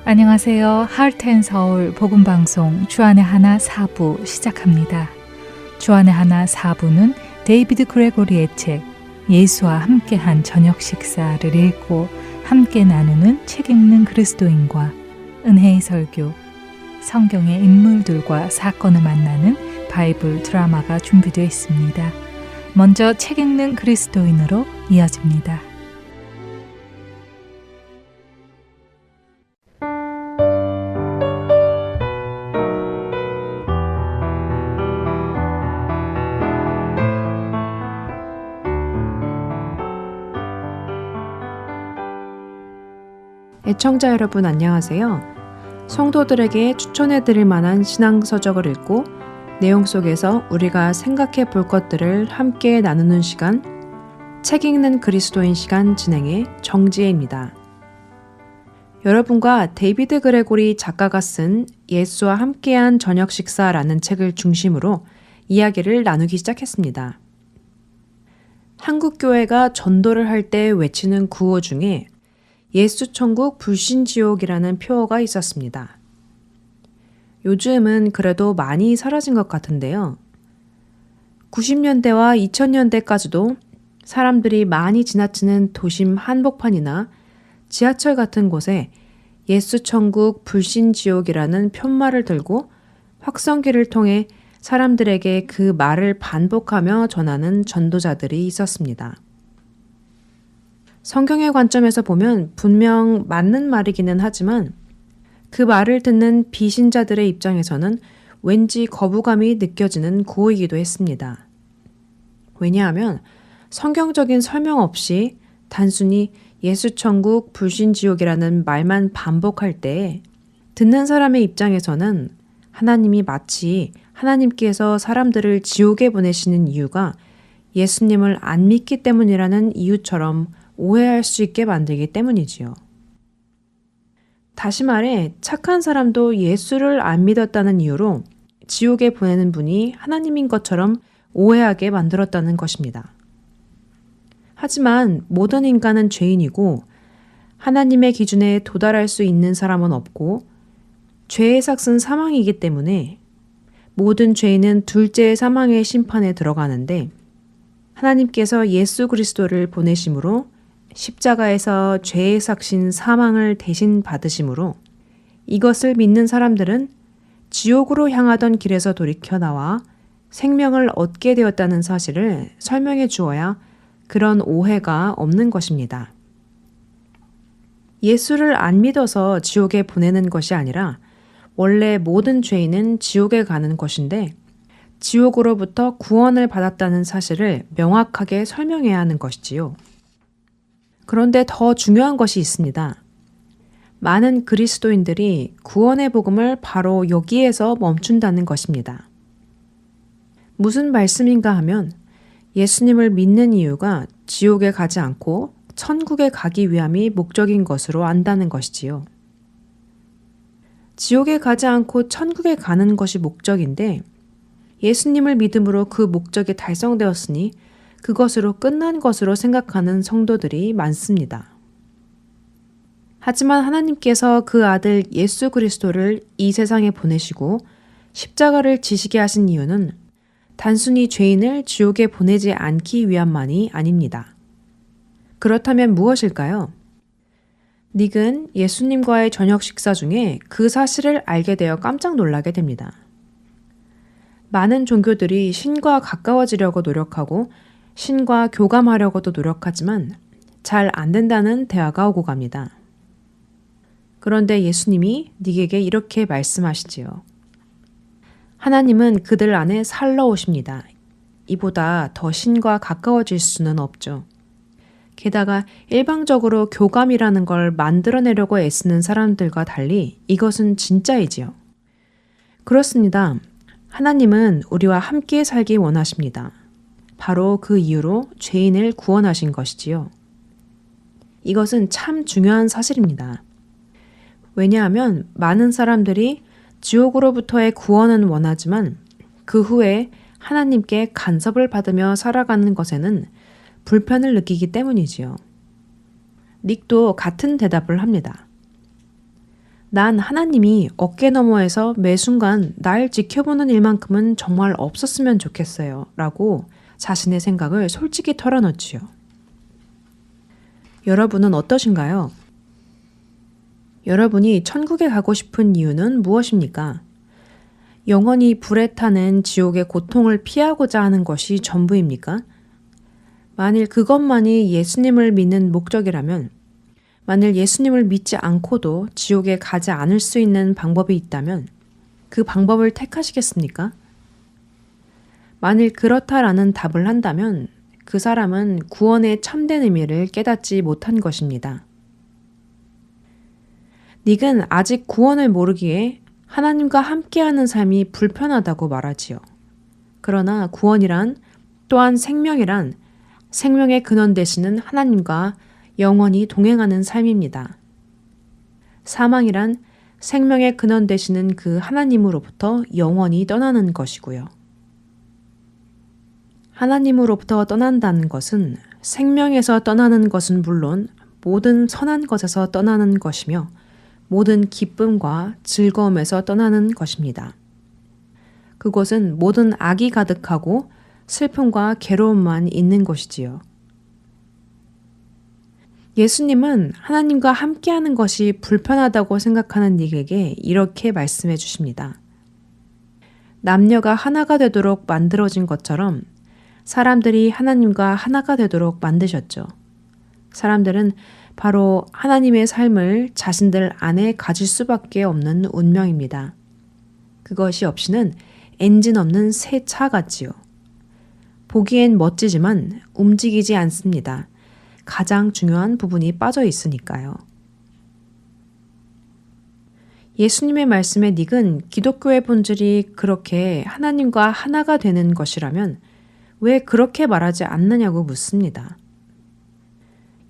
안녕하세요. 하트앤서울 복음방송 주안의 하나 4부 시작합니다. 주안의 하나 4부는 데이비드 그레고리의 책 예수와 함께한 저녁 식사를 읽고 함께 나누는 책 읽는 그리스도인과 은혜의 설교, 성경의 인물들과 사건을 만나는 바이블 드라마가 준비되어 있습니다. 먼저 책 읽는 그리스도인으로 이어집니다. 애청자 여러분 안녕하세요. 성도들에게 추천해드릴 만한 신앙서적을 읽고 내용 속에서 우리가 생각해 볼 것들을 함께 나누는 시간, 책 읽는 그리스도인 시간 진행의 정지혜입니다. 여러분과 데이비드 그레고리 작가가 쓴 예수와 함께한 저녁 식사라는 책을 중심으로 이야기를 나누기 시작했습니다. 한국 교회가 전도를 할 때 외치는 구호 중에 예수천국 불신지옥이라는 표어가 있었습니다. 요즘은 그래도 많이 사라진 것 같은데요. 90년대와 2000년대까지도 사람들이 많이 지나치는 도심 한복판이나 지하철 같은 곳에 예수천국 불신지옥이라는 편말을 들고 확성기를 통해 사람들에게 그 말을 반복하며 전하는 전도자들이 있었습니다. 성경의 관점에서 보면 분명 맞는 말이기는 하지만 그 말을 듣는 비신자들의 입장에서는 왠지 거부감이 느껴지는 구호이기도 했습니다. 왜냐하면 성경적인 설명 없이 단순히 예수천국 불신지옥이라는 말만 반복할 때 듣는 사람의 입장에서는 하나님이 마치 하나님께서 사람들을 지옥에 보내시는 이유가 예수님을 안 믿기 때문이라는 이유처럼 오해할 수 있게 만들기 때문이지요. 다시 말해 착한 사람도 예수를 안 믿었다는 이유로 지옥에 보내는 분이 하나님인 것처럼 오해하게 만들었다는 것입니다. 하지만 모든 인간은 죄인이고 하나님의 기준에 도달할 수 있는 사람은 없고 죄의 삭은 사망이기 때문에 모든 죄인은 둘째의 사망의 심판에 들어가는데 하나님께서 예수 그리스도를 보내심으로 십자가에서 죄의 삭신 사망을 대신 받으심으로 이것을 믿는 사람들은 지옥으로 향하던 길에서 돌이켜 나와 생명을 얻게 되었다는 사실을 설명해 주어야 그런 오해가 없는 것입니다. 예수를 안 믿어서 지옥에 보내는 것이 아니라 원래 모든 죄인은 지옥에 가는 것인데 지옥으로부터 구원을 받았다는 사실을 명확하게 설명해야 하는 것이지요. 그런데 더 중요한 것이 있습니다. 많은 그리스도인들이 구원의 복음을 바로 여기에서 멈춘다는 것입니다. 무슨 말씀인가 하면 예수님을 믿는 이유가 지옥에 가지 않고 천국에 가기 위함이 목적인 것으로 안다는 것이지요. 지옥에 가지 않고 천국에 가는 것이 목적인데 예수님을 믿음으로 그 목적이 달성되었으니 그것으로 끝난 것으로 생각하는 성도들이 많습니다. 하지만 하나님께서 그 아들 예수 그리스도를 이 세상에 보내시고 십자가를 지시게 하신 이유는 단순히 죄인을 지옥에 보내지 않기 위함만이 아닙니다. 그렇다면 무엇일까요? 닉은 예수님과의 저녁 식사 중에 그 사실을 알게 되어 깜짝 놀라게 됩니다. 많은 종교들이 신과 가까워지려고 노력하고 신과 교감하려고도 노력하지만 잘 안 된다는 대화가 오고 갑니다. 그런데 예수님이 닉에게 이렇게 말씀하시지요. 하나님은 그들 안에 살러 오십니다. 이보다 더 신과 가까워질 수는 없죠. 게다가 일방적으로 교감이라는 걸 만들어내려고 애쓰는 사람들과 달리 이것은 진짜이지요. 그렇습니다. 하나님은 우리와 함께 살기 원하십니다. 바로 그 이유로 죄인을 구원하신 것이지요. 이것은 참 중요한 사실입니다. 왜냐하면 많은 사람들이 지옥으로부터의 구원은 원하지만 그 후에 하나님께 간섭을 받으며 살아가는 것에는 불편을 느끼기 때문이지요. 닉도 같은 대답을 합니다. 난 하나님이 어깨 너머에서 매 순간 날 지켜보는 일만큼은 정말 없었으면 좋겠어요. 라고 자신의 생각을 솔직히 털어놓지요. 여러분은 어떠신가요? 여러분이 천국에 가고 싶은 이유는 무엇입니까? 영원히 불에 타는 지옥의 고통을 피하고자 하는 것이 전부입니까? 만일 그것만이 예수님을 믿는 목적이라면, 만일 예수님을 믿지 않고도 지옥에 가지 않을 수 있는 방법이 있다면 그 방법을 택하시겠습니까? 만일 그렇다라는 답을 한다면 그 사람은 구원의 참된 의미를 깨닫지 못한 것입니다. 닉은 아직 구원을 모르기에 하나님과 함께하는 삶이 불편하다고 말하지요. 그러나 구원이란, 또한 생명이란 생명의 근원 되시는 하나님과 영원히 동행하는 삶입니다. 사망이란 생명의 근원 되시는 그 하나님으로부터 영원히 떠나는 것이고요. 하나님으로부터 떠난다는 것은 생명에서 떠나는 것은 물론 모든 선한 것에서 떠나는 것이며 모든 기쁨과 즐거움에서 떠나는 것입니다. 그곳은 모든 악이 가득하고 슬픔과 괴로움만 있는 곳이지요. 예수님은 하나님과 함께하는 것이 불편하다고 생각하는 닉에게 이렇게 말씀해 주십니다. 남녀가 하나가 되도록 만들어진 것처럼 사람들이 하나님과 하나가 되도록 만드셨죠. 사람들은 바로 하나님의 삶을 자신들 안에 가질 수밖에 없는 운명입니다. 그것이 없이는 엔진 없는 새 차 같지요. 보기엔 멋지지만 움직이지 않습니다. 가장 중요한 부분이 빠져 있으니까요. 예수님의 말씀의 닉은 기독교의 본질이 그렇게 하나님과 하나가 되는 것이라면 왜 그렇게 말하지 않느냐고 묻습니다.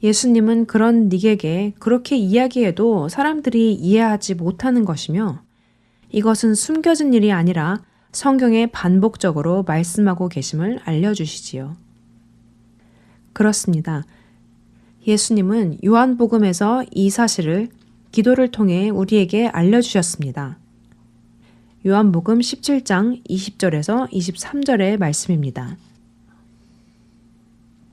예수님은 그런 닉에게 그렇게 이야기해도 사람들이 이해하지 못하는 것이며 이것은 숨겨진 일이 아니라 성경에 반복적으로 말씀하고 계심을 알려주시지요. 그렇습니다. 예수님은 요한복음에서 이 사실을 기도를 통해 우리에게 알려주셨습니다. 요한복음 17장 20절에서 23절의 말씀입니다.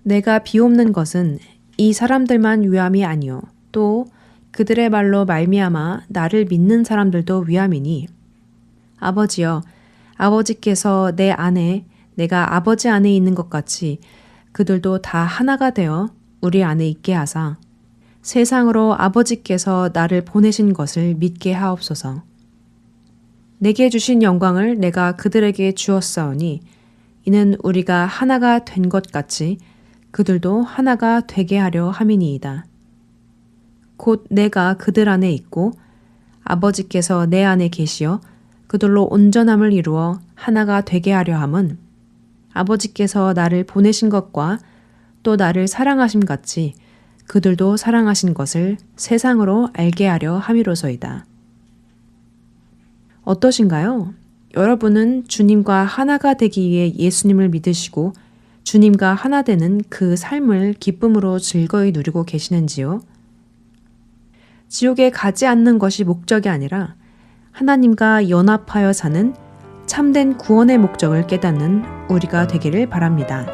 내가 비옵는 것은 이 사람들만 위함이 아니요 또 그들의 말로 말미암아 나를 믿는 사람들도 위함이니 아버지여 아버지께서 내 안에 내가 아버지 안에 있는 것 같이 그들도 다 하나가 되어 우리 안에 있게 하사 세상으로 아버지께서 나를 보내신 것을 믿게 하옵소서. 내게 주신 영광을 내가 그들에게 주었사오니 이는 우리가 하나가 된 것 같이 그들도 하나가 되게 하려 함이니이다. 곧 내가 그들 안에 있고 아버지께서 내 안에 계시어 그들로 온전함을 이루어 하나가 되게 하려 함은 아버지께서 나를 보내신 것과 또 나를 사랑하심 같이 그들도 사랑하신 것을 세상으로 알게 하려 함이로소이다. 어떠신가요? 여러분은 주님과 하나가 되기 위해 예수님을 믿으시고 주님과 하나 되는 그 삶을 기쁨으로 즐거이 누리고 계시는지요? 지옥에 가지 않는 것이 목적이 아니라 하나님과 연합하여 사는 참된 구원의 목적을 깨닫는 우리가 되기를 바랍니다.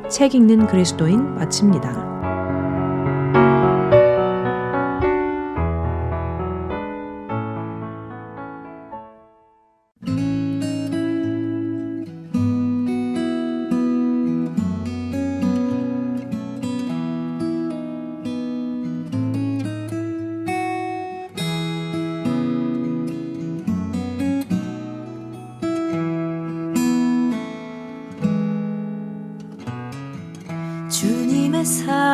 책 읽는 그리스도인 마칩니다. 주님의 사랑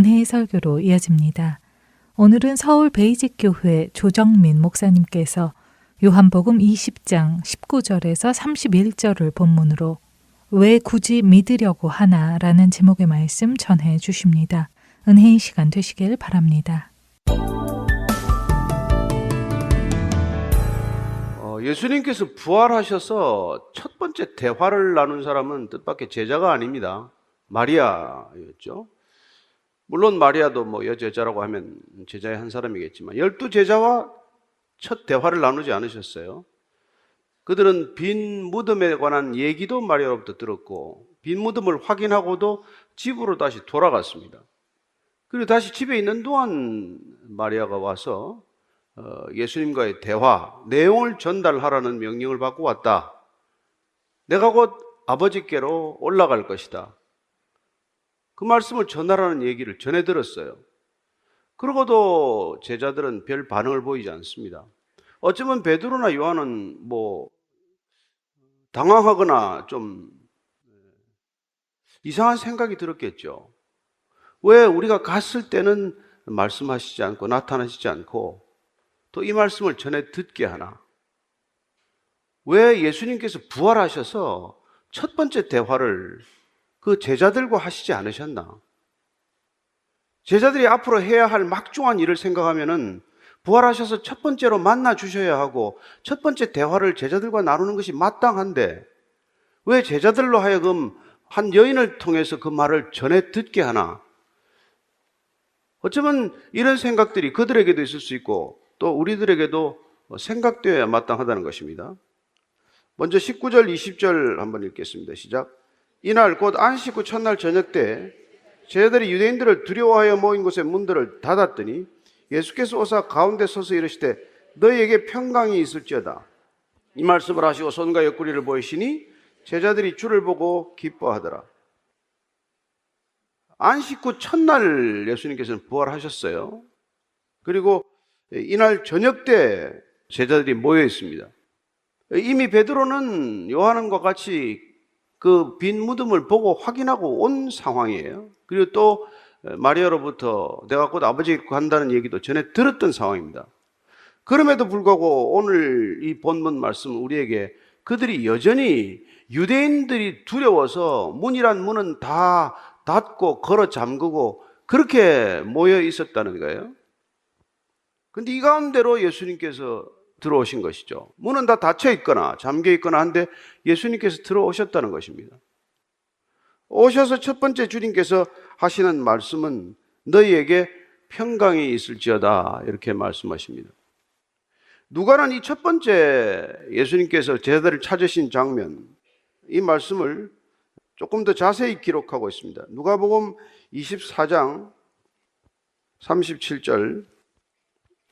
은혜의 설교로 이어집니다. 오늘은 서울 베이직교회 조정민 목사님께서 요한복음 20장 19절에서 31절을 본문으로 왜 굳이 믿으려고 하나라는 제목의 말씀 전해 주십니다. 은혜의 시간 되시길 바랍니다. 예수님께서 부활하셔서 첫 번째 대화를 나눈 사람은 뜻밖의 제자가 아닙니다. 마리아였죠. 물론 마리아도 여제자라고 하면 제자의 한 사람이겠지만 12제자와 첫 대화를 나누지 않으셨어요. 그들은 빈 무덤에 관한 얘기도 마리아로부터 들었고 빈 무덤을 확인하고도 집으로 다시 돌아갔습니다. 그리고 다시 집에 있는 동안 마리아가 와서 예수님과의 대화, 내용을 전달하라는 명령을 받고 왔다. 내가 곧 아버지께로 올라갈 것이다. 그 말씀을 전하라는 얘기를 전해 들었어요. 그러고도 제자들은 별 반응을 보이지 않습니다. 어쩌면 베드로나 요한은 당황하거나 좀 이상한 생각이 들었겠죠. 왜 우리가 갔을 때는 말씀하시지 않고 나타나시지 않고 또 이 말씀을 전해 듣게 하나? 왜 예수님께서 부활하셔서 첫 번째 대화를 그 제자들과 하시지 않으셨나? 제자들이 앞으로 해야 할 막중한 일을 생각하면은 부활하셔서 첫 번째로 만나 주셔야 하고 첫 번째 대화를 제자들과 나누는 것이 마땅한데 왜 제자들로 하여금 한 여인을 통해서 그 말을 전해 듣게 하나? 어쩌면 이런 생각들이 그들에게도 있을 수 있고 또 우리들에게도 생각되어야 마땅하다는 것입니다. 먼저 19절, 20절 한번 읽겠습니다. 시작. 이날 곧 안식 후 첫날 저녁 때 제자들이 유대인들을 두려워하여 모인 곳의 문들을 닫았더니 예수께서 오사 가운데 서서 이르시되 너희에게 평강이 있을지어다. 이 말씀을 하시고 손과 옆구리를 보이시니 제자들이 주를 보고 기뻐하더라. 안식 후 첫날 예수님께서는 부활하셨어요. 그리고 이날 저녁 때 제자들이 모여 있습니다. 이미 베드로는 요한과 같이 그 빈 무덤을 보고 확인하고 온 상황이에요. 그리고 또 마리아로부터 내가 곧 아버지께 간다는 얘기도 전에 들었던 상황입니다. 그럼에도 불구하고 오늘 이 본문 말씀 우리에게 그들이 여전히 유대인들이 두려워서 문이란 문은 다 닫고 걸어 잠그고 그렇게 모여 있었다는 거예요. 근데 이 가운데로 예수님께서 들어오신 것이죠. 문은 다 닫혀 있거나 잠겨 있거나 한데 예수님께서 들어오셨다는 것입니다. 오셔서 첫 번째 주님께서 하시는 말씀은 너희에게 평강이 있을지어다 이렇게 말씀하십니다. 누가는 이 첫 번째 예수님께서 제자들을 찾으신 장면, 이 말씀을 조금 더 자세히 기록하고 있습니다. 누가복음 24장 37절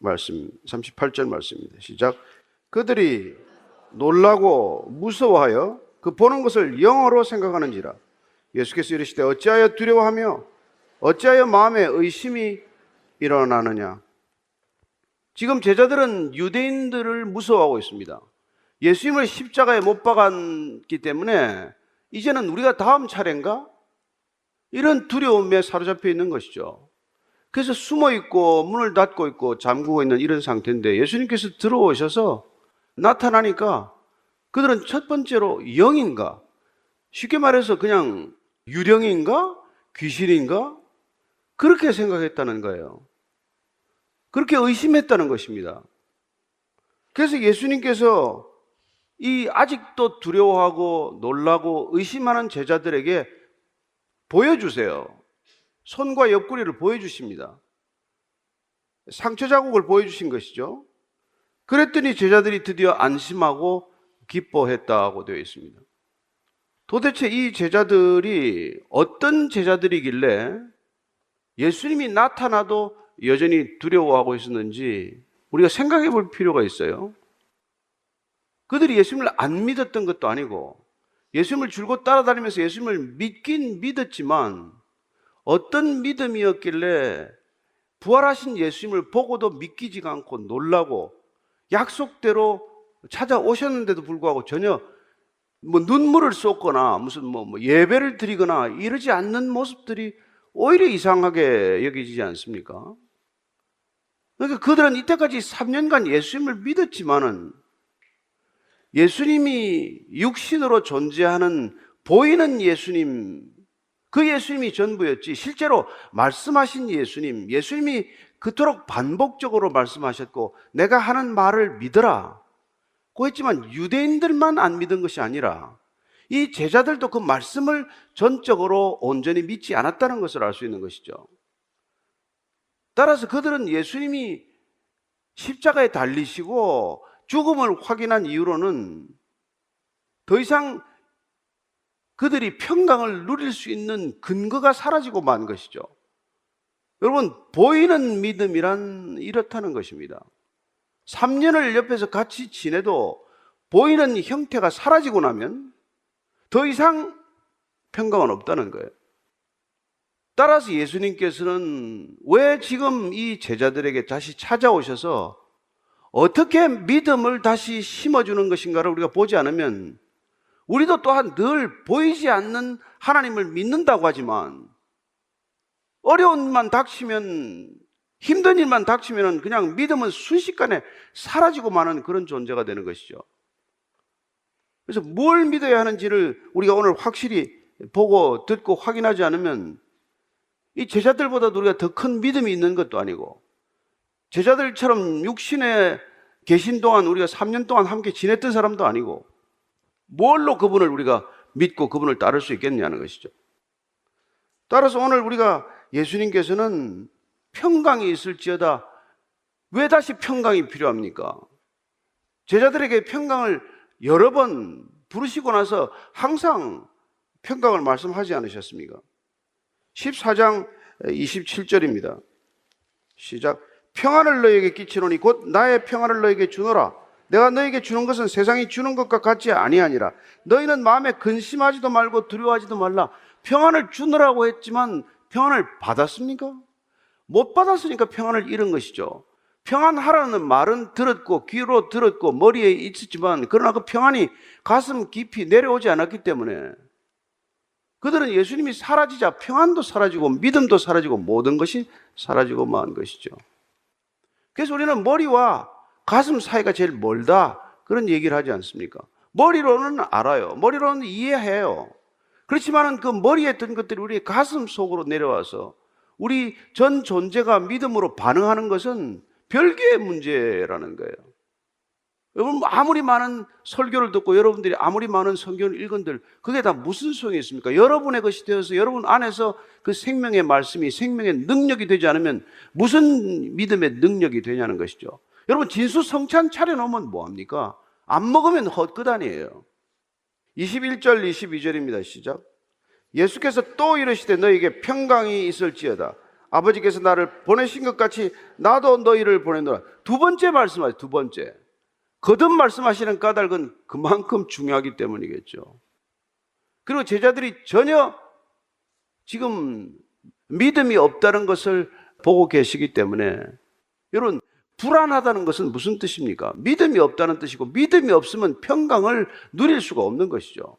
말씀, 38절 말씀입니다. 시작. 그들이 놀라고 무서워하여 그 보는 것을 영어로 생각하는지라. 예수께서 이르시되 어찌하여 두려워하며 어찌하여 마음에 의심이 일어나느냐. 지금 제자들은 유대인들을 무서워하고 있습니다. 예수님을 십자가에 못 박았기 때문에 이제는 우리가 다음 차례인가? 이런 두려움에 사로잡혀 있는 것이죠. 그래서 숨어 있고 문을 닫고 있고 잠그고 있는 이런 상태인데 예수님께서 들어오셔서 나타나니까 그들은 첫 번째로 영인가? 쉽게 말해서 그냥 유령인가? 귀신인가? 그렇게 생각했다는 거예요. 그렇게 의심했다는 것입니다. 그래서 예수님께서 이 아직도 두려워하고 놀라고 의심하는 제자들에게 보여주세요. 손과 옆구리를 보여주십니다. 상처 자국을 보여주신 것이죠. 그랬더니 제자들이 드디어 안심하고 기뻐했다고 되어 있습니다. 도대체 이 제자들이 어떤 제자들이길래 예수님이 나타나도 여전히 두려워하고 있었는지 우리가 생각해 볼 필요가 있어요. 그들이 예수님을 안 믿었던 것도 아니고 예수님을 줄곧 따라다니면서 예수님을 믿긴 믿었지만 어떤 믿음이었길래 부활하신 예수님을 보고도 믿기지가 않고 놀라고 약속대로 찾아오셨는데도 불구하고 전혀 눈물을 쏟거나 무슨 예배를 드리거나 이러지 않는 모습들이 오히려 이상하게 여기지지 않습니까? 그러니까 그들은 이때까지 3년간 예수님을 믿었지만은 예수님이 육신으로 존재하는 보이는 예수님, 그 예수님이 전부였지 실제로 말씀하신 예수님이 그토록 반복적으로 말씀하셨고 내가 하는 말을 믿어라 고 했지만 유대인들만 안 믿은 것이 아니라 이 제자들도 그 말씀을 전적으로 온전히 믿지 않았다는 것을 알 수 있는 것이죠. 따라서 그들은 예수님이 십자가에 달리시고 죽음을 확인한 이후로는 더 이상 그들이 평강을 누릴 수 있는 근거가 사라지고 만 것이죠. 여러분, 보이는 믿음이란 이렇다는 것입니다. 3년을 옆에서 같이 지내도 보이는 형태가 사라지고 나면 더 이상 평강은 없다는 거예요. 따라서 예수님께서는 왜 지금 이 제자들에게 다시 찾아오셔서 어떻게 믿음을 다시 심어주는 것인가를 우리가 보지 않으면 우리도 또한 늘 보이지 않는 하나님을 믿는다고 하지만 어려운 일만 닥치면, 힘든 일만 닥치면 그냥 믿음은 순식간에 사라지고 마는 그런 존재가 되는 것이죠. 그래서 뭘 믿어야 하는지를 우리가 오늘 확실히 보고 듣고 확인하지 않으면 이 제자들보다도 우리가 더 큰 믿음이 있는 것도 아니고 제자들처럼 육신에 계신 동안 우리가 3년 동안 함께 지냈던 사람도 아니고 뭘로 그분을 우리가 믿고 그분을 따를 수 있겠냐는 것이죠. 따라서 오늘 우리가 예수님께서는 평강이 있을지어다 왜 다시 평강이 필요합니까? 제자들에게 평강을 여러 번 부르시고 나서 항상 평강을 말씀하지 않으셨습니까? 14장 27절입니다. 시작. 평안을 너에게 끼치노니 곧 나의 평안을 너에게 주노라. 내가 너에게 주는 것은 세상이 주는 것과 같지 아니하니라. 너희는 마음에 근심하지도 말고 두려워하지도 말라. 평안을 주노라고 했지만 평안을 받았습니까? 못 받았으니까 평안을 잃은 것이죠. 평안하라는 말은 들었고 귀로 들었고 머리에 있었지만 그러나 그 평안이 가슴 깊이 내려오지 않았기 때문에 그들은 예수님이 사라지자 평안도 사라지고 믿음도 사라지고 모든 것이 사라지고 만 것이죠. 그래서 우리는 머리와 가슴 사이가 제일 멀다 그런 얘기를 하지 않습니까? 머리로는 알아요. 머리로는 이해해요. 그렇지만 그 머리에 든 것들이 우리 가슴 속으로 내려와서 우리 전 존재가 믿음으로 반응하는 것은 별개의 문제라는 거예요. 여러분 아무리 많은 설교를 듣고 여러분들이 아무리 많은 성경을 읽은들 그게 다 무슨 소용이 있습니까? 여러분의 것이 되어서 여러분 안에서 그 생명의 말씀이 생명의 능력이 되지 않으면 무슨 믿음의 능력이 되냐는 것이죠. 여러분 진수성찬 차려놓으면 뭐합니까? 안 먹으면 헛것 아니에요. 21절 22절입니다. 시작. 예수께서 또 이르시되 너희에게 평강이 있을지어다. 아버지께서 나를 보내신 것 같이 나도 너희를 보내노라. 두 번째 말씀하세요. 두 번째. 거듭 말씀하시는 까닭은 그만큼 중요하기 때문이겠죠. 그리고 제자들이 전혀 지금 믿음이 없다는 것을 보고 계시기 때문에 여러분 불안하다는 것은 무슨 뜻입니까? 믿음이 없다는 뜻이고 믿음이 없으면 평강을 누릴 수가 없는 것이죠.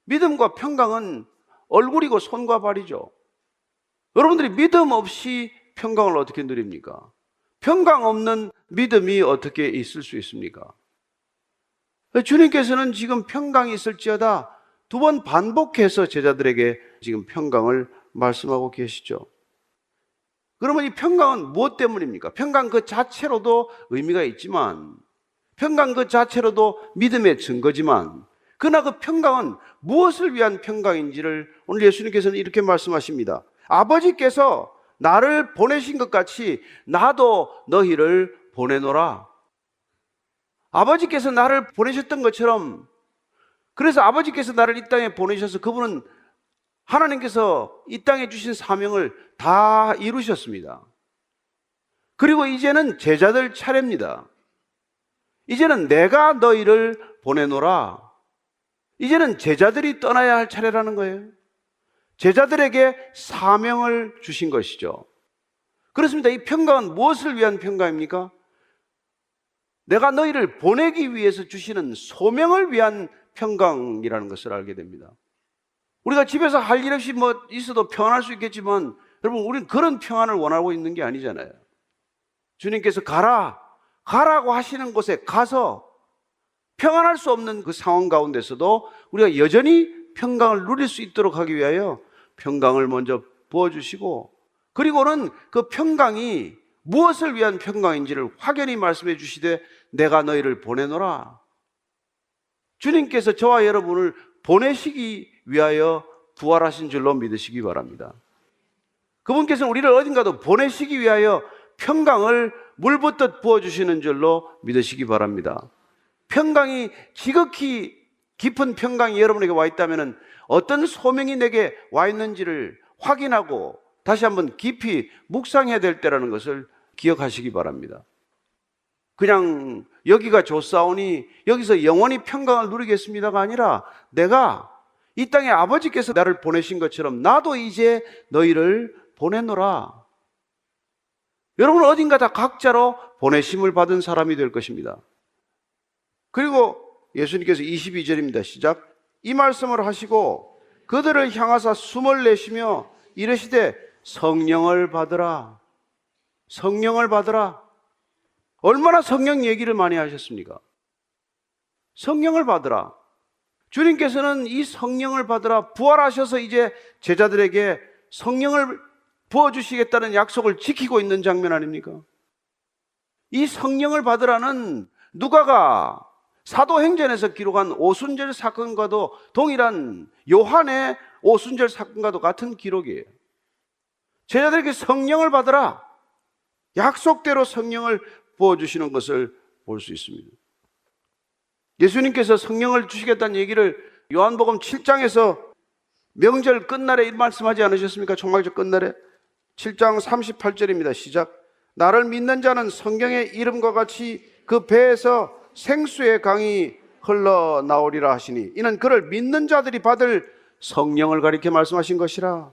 믿음과 평강은 얼굴이고 손과 발이죠. 여러분들이 믿음 없이 평강을 어떻게 누립니까? 평강 없는 믿음이 어떻게 있을 수 있습니까? 주님께서는 지금 평강이 있을지어다 두 번 반복해서 제자들에게 지금 평강을 말씀하고 계시죠. 그러면 이 평강은 무엇 때문입니까? 평강 그 자체로도 의미가 있지만 평강 그 자체로도 믿음의 증거지만 그러나 그 평강은 무엇을 위한 평강인지를 오늘 예수님께서는 이렇게 말씀하십니다. 아버지께서 나를 보내신 것 같이 나도 너희를 보내노라. 아버지께서 나를 보내셨던 것처럼 그래서 아버지께서 나를 이 땅에 보내셔서 그분은 하나님께서 이 땅에 주신 사명을 다 이루셨습니다. 그리고 이제는 제자들 차례입니다. 이제는 내가 너희를 보내노라. 이제는 제자들이 떠나야 할 차례라는 거예요. 제자들에게 사명을 주신 것이죠. 그렇습니다. 이 평강은 무엇을 위한 평강입니까? 내가 너희를 보내기 위해서 주시는 소명을 위한 평강이라는 것을 알게 됩니다. 우리가 집에서 할 일 없이 있어도 평안할 수 있겠지만 여러분, 우리는 그런 평안을 원하고 있는 게 아니잖아요. 주님께서 가라고 하시는 곳에 가서 평안할 수 없는 그 상황 가운데서도 우리가 여전히 평강을 누릴 수 있도록 하기 위하여 평강을 먼저 부어주시고, 그리고는 그 평강이 무엇을 위한 평강인지를 확연히 말씀해 주시되 내가 너희를 보내노라. 주님께서 저와 여러분을 보내시기 위하여 부활하신 줄로 믿으시기 바랍니다. 그분께서는 우리를 어딘가도 보내시기 위하여 평강을 물붓듯 부어주시는 줄로 믿으시기 바랍니다. 평강이 지극히 깊은 평강이 여러분에게 와 있다면 어떤 소명이 내게 와 있는지를 확인하고 다시 한번 깊이 묵상해야 될 때라는 것을 기억하시기 바랍니다. 그냥 여기가 좋사오니 여기서 영원히 평강을 누리겠습니다가 아니라 내가 이 땅에 아버지께서 나를 보내신 것처럼 나도 이제 너희를 보내노라. 여러분 어딘가 다 각자로 보내심을 받은 사람이 될 것입니다. 그리고 예수님께서 22절입니다. 시작. 이 말씀을 하시고 그들을 향하사 숨을 내쉬며 이르시되 성령을 받으라. 성령을 받으라. 얼마나 성령 얘기를 많이 하셨습니까? 성령을 받으라. 주님께서는 이 성령을 받으라, 부활하셔서 이제 제자들에게 성령을 부어주시겠다는 약속을 지키고 있는 장면 아닙니까? 이 성령을 받으라는 누가가 사도행전에서 기록한 오순절 사건과도 동일한 요한의 오순절 사건과도 같은 기록이에요. 제자들에게 성령을 받으라, 약속대로 성령을 부어주시는 것을 볼 수 있습니다. 예수님께서 성령을 주시겠다는 얘기를 요한복음 7장에서 명절 끝날에 말씀하지 않으셨습니까? 총말절 끝날에 7장 38절입니다. 시작. 나를 믿는 자는 성경의 이름과 같이 그 배에서 생수의 강이 흘러나오리라 하시니 이는 그를 믿는 자들이 받을 성령을 가리켜 말씀하신 것이라.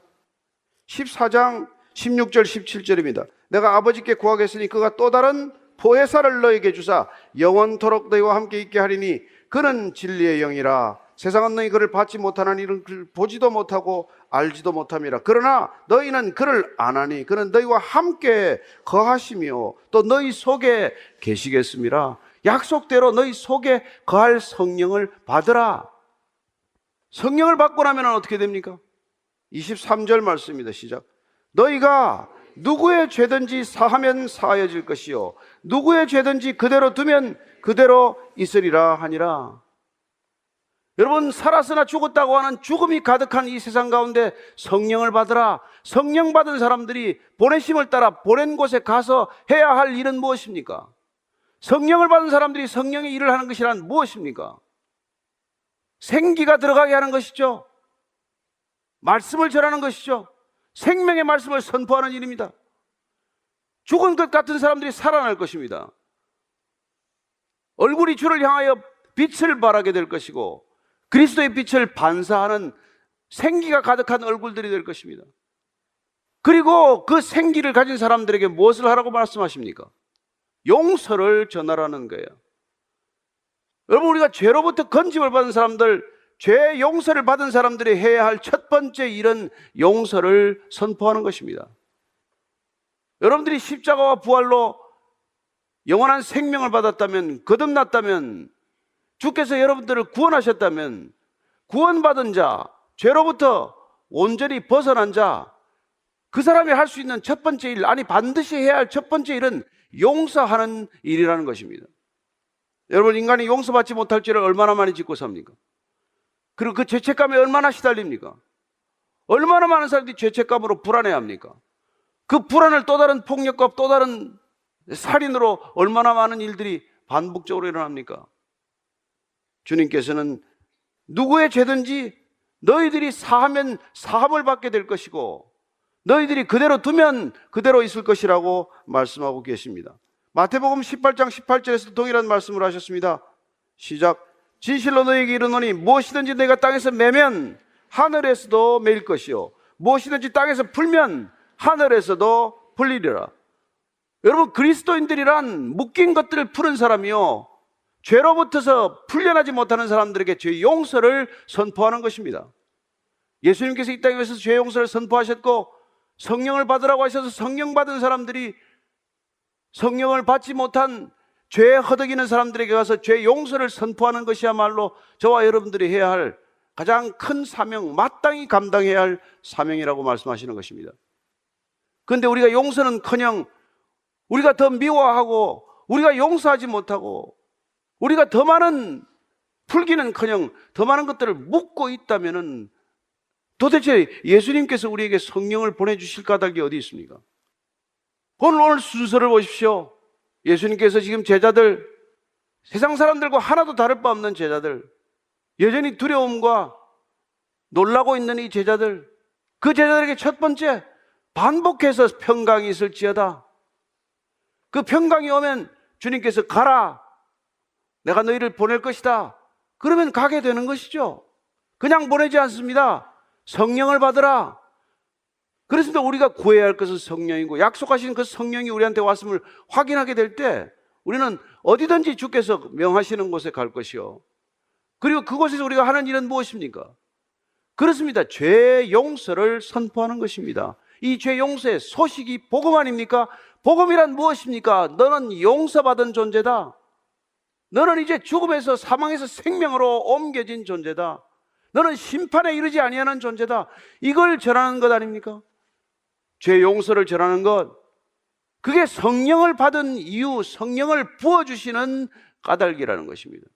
14장 16절 17절입니다. 내가 아버지께 구하겠으니 그가 또 다른 보혜사를 너에게 주사 영원토록 너희와 함께 있게 하리니 그는 진리의 영이라. 세상은 너희 그를 받지 못하나니 이는 그를 보지도 못하고 알지도 못함이라. 그러나 너희는 그를 아나니 그는 너희와 함께 거하시며 또 너희 속에 계시겠습니다. 약속대로 너희 속에 거할 성령을 받으라. 성령을 받고 나면 어떻게 됩니까? 23절 말씀입니다. 시작. 너희가 누구의 죄든지 사하면 사하여질 것이요 누구의 죄든지 그대로 두면 그대로 있으리라 하니라. 여러분, 살았으나 죽었다고 하는 죽음이 가득한 이 세상 가운데 성령을 받으라. 성령 받은 사람들이 보내심을 따라 보낸 곳에 가서 해야 할 일은 무엇입니까? 성령을 받은 사람들이 성령의 일을 하는 것이란 무엇입니까? 생기가 들어가게 하는 것이죠. 말씀을 전하는 것이죠. 생명의 말씀을 선포하는 일입니다. 죽은 것 같은 사람들이 살아날 것입니다. 얼굴이 주를 향하여 빛을 발하게 될 것이고 그리스도의 빛을 반사하는 생기가 가득한 얼굴들이 될 것입니다. 그리고 그 생기를 가진 사람들에게 무엇을 하라고 말씀하십니까? 용서를 전하라는 거예요. 여러분, 우리가 죄로부터 건짐을 받은 사람들, 죄 용서를 받은 사람들이 해야 할 첫 번째 일은 용서를 선포하는 것입니다. 여러분들이 십자가와 부활로 영원한 생명을 받았다면, 거듭났다면, 주께서 여러분들을 구원하셨다면 구원받은 자, 죄로부터 온전히 벗어난 자, 그 사람이 할 수 있는 첫 번째 일, 아니 반드시 해야 할 첫 번째 일은 용서하는 일이라는 것입니다. 여러분, 인간이 용서받지 못할 죄를 얼마나 많이 짓고 삽니까? 그리고 그 죄책감에 얼마나 시달립니까? 얼마나 많은 사람들이 죄책감으로 불안해합니까? 그 불안을 또 다른 폭력과 또 다른 살인으로 얼마나 많은 일들이 반복적으로 일어납니까? 주님께서는 누구의 죄든지 너희들이 사하면 사함을 받게 될 것이고 너희들이 그대로 두면 그대로 있을 것이라고 말씀하고 계십니다. 마태복음 18장 18절에서 동일한 말씀을 하셨습니다. 시작. 진실로 너희에게 이르노니 무엇이든지 너희가 땅에서 매면 하늘에서도 매일 것이요 무엇이든지 땅에서 풀면 하늘에서도 풀리리라. 여러분, 그리스도인들이란 묶인 것들을 푸는 사람이요 죄로부터서 풀려나지 못하는 사람들에게 죄 용서를 선포하는 것입니다. 예수님께서 이 땅에 오셔서 죄 용서를 선포하셨고 성령을 받으라고 하셔서 성령 받은 사람들이 성령을 받지 못한 죄에 허덕이는 사람들에게 가서 죄 용서를 선포하는 것이야말로 저와 여러분들이 해야 할 가장 큰 사명, 마땅히 감당해야 할 사명이라고 말씀하시는 것입니다. 그런데 우리가 용서는커녕 우리가 더 미워하고 우리가 용서하지 못하고 우리가 더 많은 풀기는커녕 더 많은 것들을 묻고 있다면은 도대체 예수님께서 우리에게 성령을 보내주실 까닭이 어디 있습니까? 오늘 순서를 보십시오. 예수님께서 지금 제자들, 세상 사람들과 하나도 다를 바 없는 제자들, 여전히 두려움과 놀라고 있는 이 제자들, 그 제자들에게 첫 번째 반복해서 평강이 있을지어다. 그 평강이 오면 주님께서 가라, 내가 너희를 보낼 것이다. 그러면 가게 되는 것이죠. 그냥 보내지 않습니다. 성령을 받으라. 그렇습니다. 우리가 구해야 할 것은 성령이고 약속하신 그 성령이 우리한테 왔음을 확인하게 될 때 우리는 어디든지 주께서 명하시는 곳에 갈 것이요. 그리고 그곳에서 우리가 하는 일은 무엇입니까? 그렇습니다. 죄 용서를 선포하는 것입니다. 이 죄 용서의 소식이 복음 아닙니까? 복음이란 무엇입니까? 너는 용서받은 존재다. 너는 이제 죽음에서 사망에서 생명으로 옮겨진 존재다. 너는 심판에 이르지 아니하는 존재다. 이걸 전하는 것 아닙니까? 죄 용서를 전하는 것, 그게 성령을 받은 이유, 성령을 부어주시는 까닭이라는 것입니다.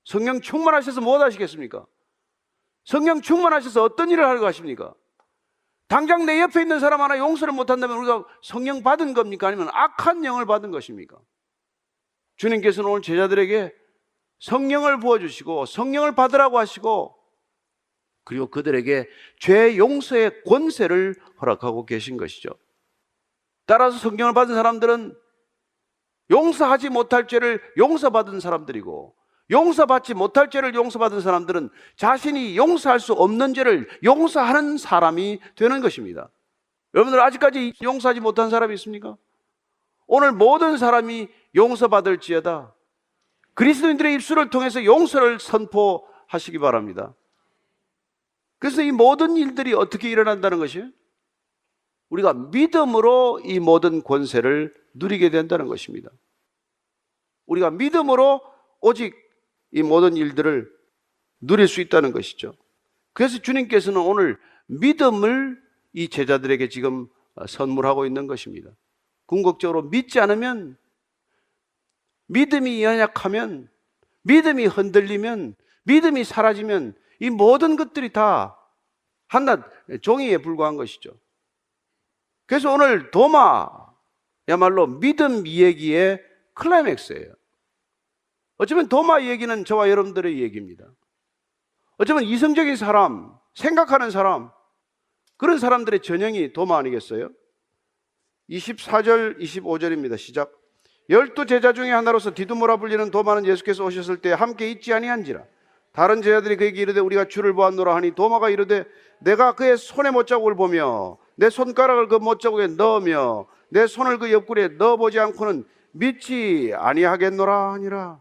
성령 충만하셔서 무엇 하시겠습니까? 성령 충만하셔서 어떤 일을 하려고 하십니까? 당장 내 옆에 있는 사람 하나 용서를 못한다면 우리가 성령 받은 겁니까? 아니면 악한 영을 받은 것입니까? 주님께서는 오늘 제자들에게 성령을 부어주시고 성령을 받으라고 하시고 그리고 그들에게 죄 용서의 권세를 허락하고 계신 것이죠. 따라서 성령을 받은 사람들은 용서하지 못할 죄를 용서받은 사람들이고 용서받지 못할 죄를 용서받은 사람들은 자신이 용서할 수 없는 죄를 용서하는 사람이 되는 것입니다. 여러분들 아직까지 용서하지 못한 사람이 있습니까? 오늘 모든 사람이 용서받을지어다. 그리스도인들의 입술을 통해서 용서를 선포하시기 바랍니다. 그래서 이 모든 일들이 어떻게 일어난다는 것이에요? 우리가 믿음으로 이 모든 권세를 누리게 된다는 것입니다. 우리가 믿음으로 오직 이 모든 일들을 누릴 수 있다는 것이죠. 그래서 주님께서는 오늘 믿음을 이 제자들에게 지금 선물하고 있는 것입니다. 궁극적으로 믿지 않으면, 믿음이 연약하면, 믿음이 흔들리면, 믿음이 사라지면 이 모든 것들이 다 한낱 종이에 불과한 것이죠. 그래서 오늘 도마야말로 믿음 이야기의 클라이맥스예요. 어쩌면 도마 얘기는 저와 여러분들의 얘기입니다. 어쩌면 이성적인 사람, 생각하는 사람, 그런 사람들의 전형이 도마 아니겠어요? 24절, 25절입니다. 시작. 12 제자 중에 하나로서 디두모라 불리는 도마는 예수께서 오셨을 때 함께 있지 아니한지라. 다른 제자들이 그에게 이르되 우리가 주를 보았노라 하니 도마가 이르되 내가 그의 손에 못자국을 보며 내 손가락을 그 못자국에 넣으며 내 손을 그 옆구리에 넣어보지 않고는 믿지 아니하겠노라 하니라.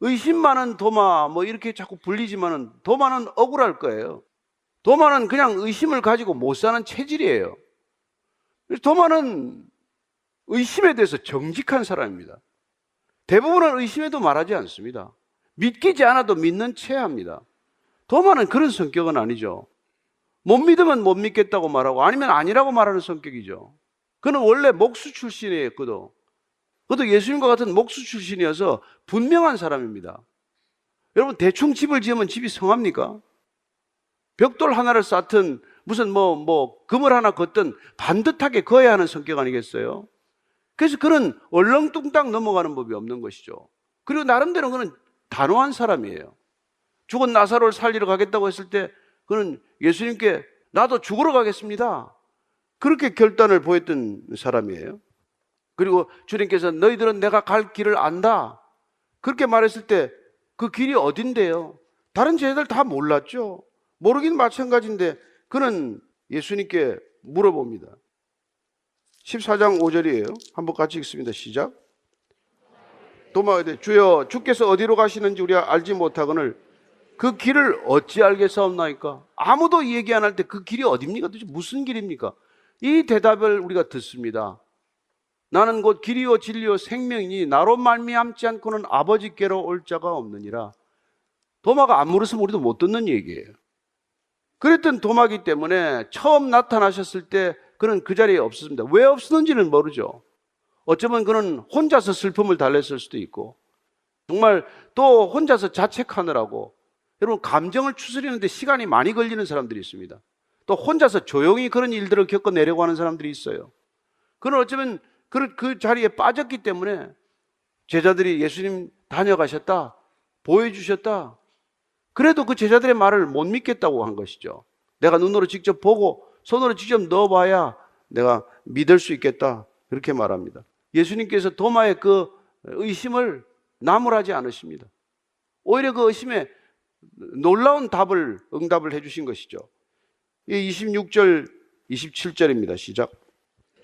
의심 많은 도마 뭐 이렇게 자꾸 불리지만은 도마는 억울할 거예요. 도마는 그냥 의심을 가지고 못 사는 체질이에요. 도마는 의심에 대해서 정직한 사람입니다. 대부분은 의심에도 말하지 않습니다. 믿기지 않아도 믿는 체야 합니다. 도마는 그런 성격은 아니죠. 못 믿으면 못 믿겠다고 말하고 아니면 아니라고 말하는 성격이죠. 그는 원래 목수 출신이에요. 그도 예수님과 같은 목수 출신이어서 분명한 사람입니다. 여러분 대충 집을 지으면 집이 성합니까? 벽돌 하나를 쌓든 무슨 금을 하나 걷든 반듯하게 그어야 하는 성격 아니겠어요? 그래서 그는 얼렁뚱땅 넘어가는 법이 없는 것이죠. 그리고 나름대로 그는 단호한 사람이에요. 죽은 나사로를 살리러 가겠다고 했을 때 그는 예수님께 나도 죽으러 가겠습니다, 그렇게 결단을 보였던 사람이에요. 그리고 주님께서 너희들은 내가 갈 길을 안다, 그렇게 말했을 때 그 길이 어딘데요? 다른 제자들 다 몰랐죠. 모르긴 마찬가지인데 그는 예수님께 물어봅니다. 14장 5절이에요. 한번 같이 읽습니다. 시작. 도마가 이르되 주여 주께서 어디로 가시는지 우리가 알지 못하거늘 그 길을 어찌 알겠사옵나이까? 아무도 얘기 안 할 때 그 길이 어딥니까? 도대체 무슨 길입니까? 이 대답을 우리가 듣습니다. 나는 곧 길이요 진리요 생명이니 나로 말미암지 않고는 아버지께로 올 자가 없느니라. 도마가 안 물었으면 우리도 못 듣는 얘기예요. 그랬던 도마기 때문에 처음 나타나셨을 때 그는 그 자리에 없었습니다. 왜 없었는지는 모르죠. 어쩌면 그는 혼자서 슬픔을 달랬을 수도 있고, 정말 또 혼자서 자책하느라고, 여러분 감정을 추스리는데 시간이 많이 걸리는 사람들이 있습니다. 또 혼자서 조용히 그런 일들을 겪어내려고 하는 사람들이 있어요. 그는 어쩌면 그 자리에 빠졌기 때문에 제자들이 예수님 다녀가셨다, 보여주셨다, 그래도 그 제자들의 말을 못 믿겠다고 한 것이죠. 내가 눈으로 직접 보고 손으로 직접 넣어봐야 내가 믿을 수 있겠다, 그렇게 말합니다. 예수님께서 도마의 그 의심을 나무라지 않으십니다. 오히려 그 의심에 놀라운 응답을 해주신 것이죠. 26절 27절입니다. 시작.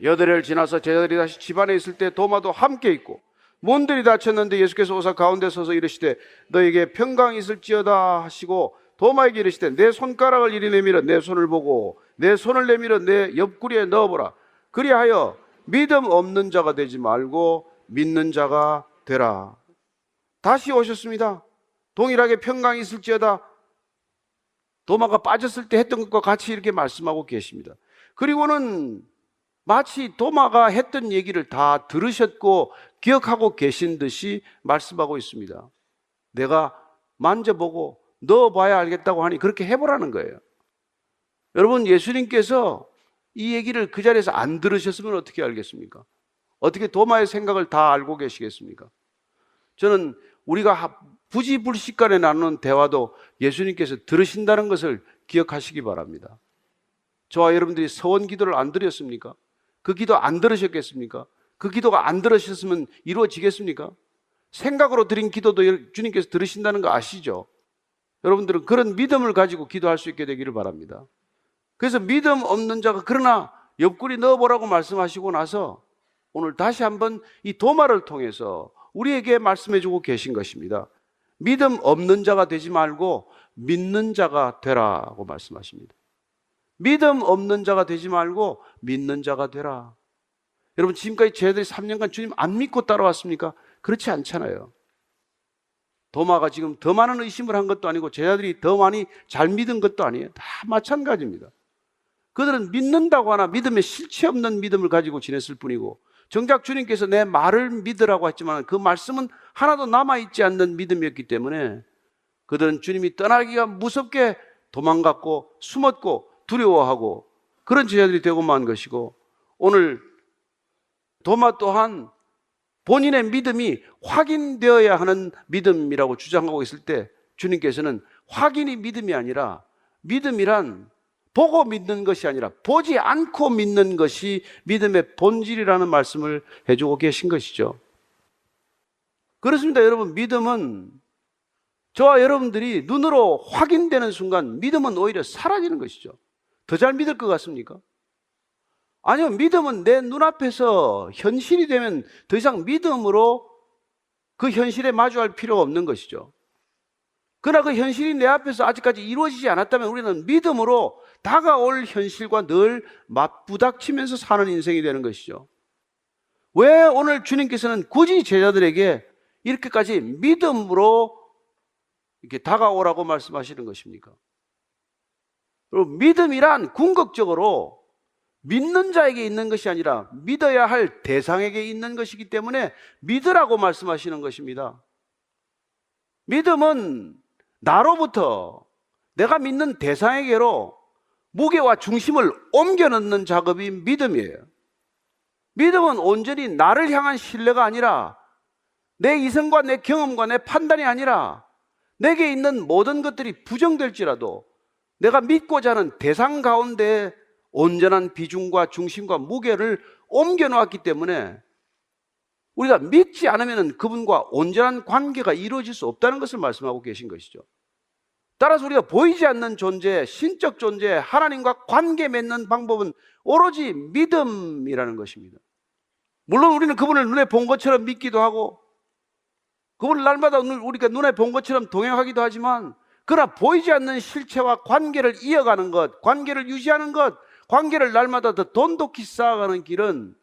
여드레를 지나서 제자들이 다시 집안에 있을 때 도마도 함께 있고 문들이 닫혔는데 예수께서 오사 가운데 서서 이르시되 너에게 평강이 있을지어다 하시고 도마에게 이르시되 내 손가락을 이리 내밀어 내 손을 보고 내 손을 내밀어 내 옆구리에 넣어보라. 그리하여 믿음 없는 자가 되지 말고 믿는 자가 되라. 다시 오셨습니다. 동일하게 평강이 있을지어다. 도마가 빠졌을 때 했던 것과 같이 이렇게 말씀하고 계십니다. 그리고는 마치 도마가 했던 얘기를 다 들으셨고 기억하고 계신 듯이 말씀하고 있습니다. 내가 만져보고 넣어봐야 알겠다고 하니 그렇게 해보라는 거예요. 여러분, 예수님께서 이 얘기를 그 자리에서 안 들으셨으면 어떻게 알겠습니까? 어떻게 도마의 생각을 다 알고 계시겠습니까? 저는 우리가 부지불식간에 나누는 대화도 예수님께서 들으신다는 것을 기억하시기 바랍니다. 저와 여러분들이 서원 기도를 안 드렸습니까? 그 기도 안 들으셨겠습니까? 그 기도가 안 들으셨으면 이루어지겠습니까? 생각으로 드린 기도도 주님께서 들으신다는 거 아시죠? 여러분들은 그런 믿음을 가지고 기도할 수 있게 되기를 바랍니다. 그래서 믿음 없는 자가 그러나 옆구리 넣어보라고 말씀하시고 나서 오늘 다시 한번 이 도마를 통해서 우리에게 말씀해주고 계신 것입니다. 믿음 없는 자가 되지 말고 믿는 자가 되라고 말씀하십니다. 믿음 없는 자가 되지 말고 믿는 자가 되라. 여러분, 지금까지 저희들이 3년간 주님 안 믿고 따라왔습니까? 그렇지 않잖아요. 도마가 지금 더 많은 의심을 한 것도 아니고 제자들이 더 많이 잘 믿은 것도 아니에요. 다 마찬가지입니다. 그들은 믿는다고 하나 믿음에 실체 없는 믿음을 가지고 지냈을 뿐이고, 정작 주님께서 내 말을 믿으라고 했지만 그 말씀은 하나도 남아있지 않는 믿음이었기 때문에 그들은 주님이 떠나기가 무섭게 도망갔고 숨었고 두려워하고 그런 제자들이 되고 만 것이고, 오늘 도마 또한 본인의 믿음이 확인되어야 하는 믿음이라고 주장하고 있을 때 주님께서는 확인이 믿음이 아니라, 믿음이란 보고 믿는 것이 아니라 보지 않고 믿는 것이 믿음의 본질이라는 말씀을 해주고 계신 것이죠. 그렇습니다. 여러분, 믿음은 저와 여러분들이 눈으로 확인되는 순간 믿음은 오히려 사라지는 것이죠. 더 잘 믿을 것 같습니까? 아니요, 믿음은 내 눈앞에서 현실이 되면 더 이상 믿음으로 그 현실에 마주할 필요가 없는 것이죠. 그러나 그 현실이 내 앞에서 아직까지 이루어지지 않았다면 우리는 믿음으로 다가올 현실과 늘 맞부닥치면서 사는 인생이 되는 것이죠. 왜 오늘 주님께서는 굳이 제자들에게 이렇게까지 믿음으로 이렇게 다가오라고 말씀하시는 것입니까? 여러분, 믿음이란 궁극적으로 믿는 자에게 있는 것이 아니라 믿어야 할 대상에게 있는 것이기 때문에 믿으라고 말씀하시는 것입니다. 믿음은 나로부터 내가 믿는 대상에게로 무게와 중심을 옮겨 넣는 작업이 믿음이에요. 믿음은 온전히 나를 향한 신뢰가 아니라 내 이성과 내 경험과 내 판단이 아니라 내게 있는 모든 것들이 부정될지라도 내가 믿고자 하는 대상 가운데 온전한 비중과 중심과 무게를 옮겨 놓았기 때문에 우리가 믿지 않으면 그분과 온전한 관계가 이루어질 수 없다는 것을 말씀하고 계신 것이죠. 따라서 우리가 보이지 않는 존재, 신적 존재, 하나님과 관계 맺는 방법은 오로지 믿음이라는 것입니다. 물론 우리는 그분을 눈에 본 것처럼 믿기도 하고 그분을 날마다 우리가 눈에 본 것처럼 동행하기도 하지만, 그러나 보이지 않는 실체와 관계를 이어가는 것, 관계를 유지하는 것, 관계를 날마다 더 돈독히 쌓아가는 길은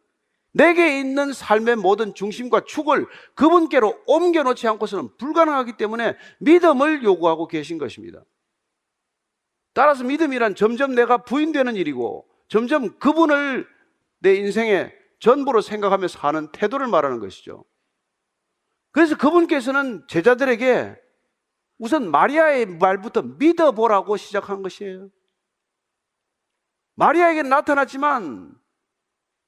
내게 있는 삶의 모든 중심과 축을 그분께로 옮겨놓지 않고서는 불가능하기 때문에 믿음을 요구하고 계신 것입니다. 따라서 믿음이란 점점 내가 부인되는 일이고 점점 그분을 내 인생의 전부로 생각하며 사는 태도를 말하는 것이죠. 그래서 그분께서는 제자들에게 우선 마리아의 말부터 믿어보라고 시작한 것이에요. 마리아에게 나타났지만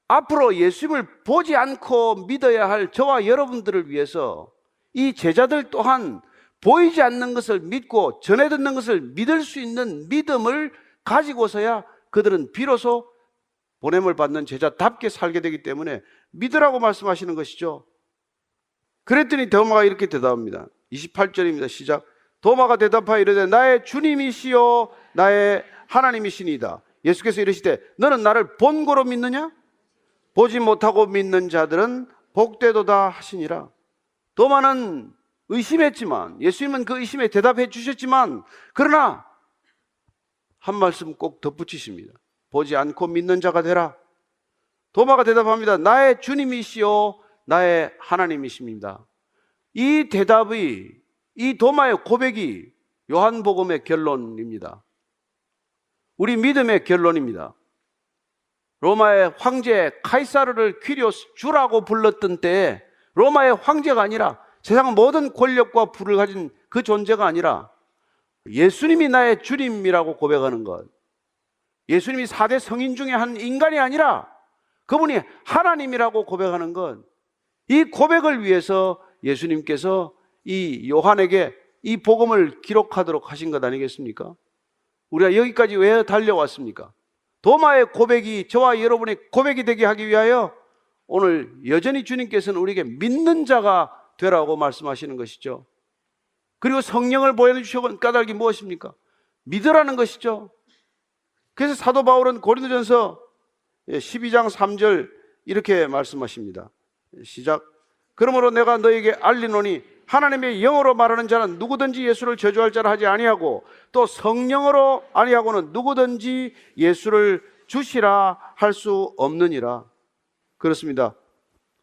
앞으로 예수님을 보지 않고 믿어야 할 저와 여러분들을 위해서 이 제자들 또한 보이지 않는 것을 믿고 전해 듣는 것을 믿을 수 있는 믿음을 가지고서야 그들은 비로소 보냄을 받는 제자답게 살게 되기 때문에 믿으라고 말씀하시는 것이죠. 그랬더니 도마가 이렇게 대답합니다. 28절입니다. 시작. 도마가 대답하여 이르되 나의 주님이시요 나의 하나님이시니이다. 예수께서 이르시되 너는 나를 본고로 믿느냐? 보지 못하고 믿는 자들은 복되도다 하시니라. 도마는 의심했지만 예수님은 그 의심에 대답해 주셨지만 그러나 한 말씀 꼭 덧붙이십니다. 보지 않고 믿는 자가 되라. 도마가 대답합니다. 나의 주님이시요 나의 하나님이십니다. 이 대답이 이 도마의 고백이 요한복음의 결론입니다. 우리 믿음의 결론입니다. 로마의 황제 카이사르를 퀴리오스 주라고 불렀던 때에 로마의 황제가 아니라 세상 모든 권력과 부를 가진 그 존재가 아니라 예수님이 나의 주님이라고 고백하는 것, 예수님이 4대 성인 중에 한 인간이 아니라 그분이 하나님이라고 고백하는 것, 이 고백을 위해서 예수님께서 이 요한에게 이 복음을 기록하도록 하신 것 아니겠습니까? 우리가 여기까지 왜 달려왔습니까? 도마의 고백이 저와 여러분의 고백이 되게 하기 위하여 오늘 여전히 주님께서는 우리에게 믿는 자가 되라고 말씀하시는 것이죠. 그리고 성령을 보여주시고 까닭이 무엇입니까? 믿으라는 것이죠. 그래서 사도 바울은 고린도전서 12장 3절 이렇게 말씀하십니다. 시작. 그러므로 내가 너에게 알리노니 하나님의 영으로 말하는 자는 누구든지 예수를 저주할 자라 하지 아니하고 또 성령으로 아니하고는 누구든지 예수를 주시라 할 수 없느니라. 그렇습니다.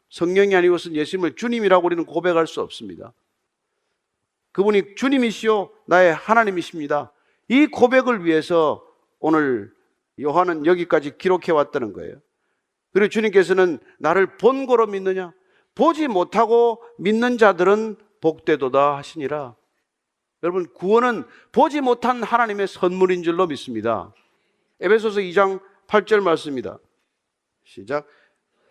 성령이 아니고서는 예수님을 주님이라고 우리는 고백할 수 없습니다. 그분이 주님이시요 나의 하나님이십니다. 이 고백을 위해서 오늘 요한은 여기까지 기록해 왔다는 거예요. 그리고 주님께서는 나를 본고로 믿느냐? 보지 못하고 믿는 자들은 복되도다 하시니라. 여러분, 구원은 보지 못한 하나님의 선물인 줄로 믿습니다. 에베소서 2장 8절 말씀입니다. 시작.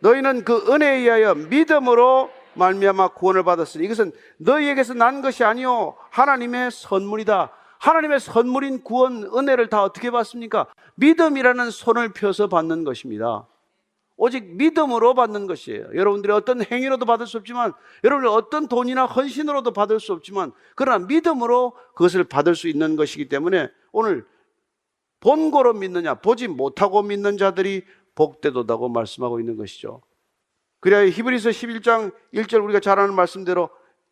너희는 그 은혜에 의하여 믿음으로 말미암아 구원을 받았으니 이것은 너희에게서 난 것이 아니요 하나님의 선물이다. 하나님의 선물인 구원, 은혜를 다 어떻게 받습니까? 믿음이라는 손을 펴서 받는 것입니다. 오직 믿음으로 받는 것이에요. 여러분들이 어떤 행위로도 받을 수 없지만, 여러분들이 어떤 돈이나 헌신으로도 받을 수 없지만, 그러나 믿음으로 그것을 받을 수 있는 것이기 때문에 오늘 본고로 믿느냐, 보지 못하고 믿는 자들이 복되도다고 말씀하고 있는 것이죠. 그래야 히브리서 11장 1절 우리가 잘 아는 말씀대로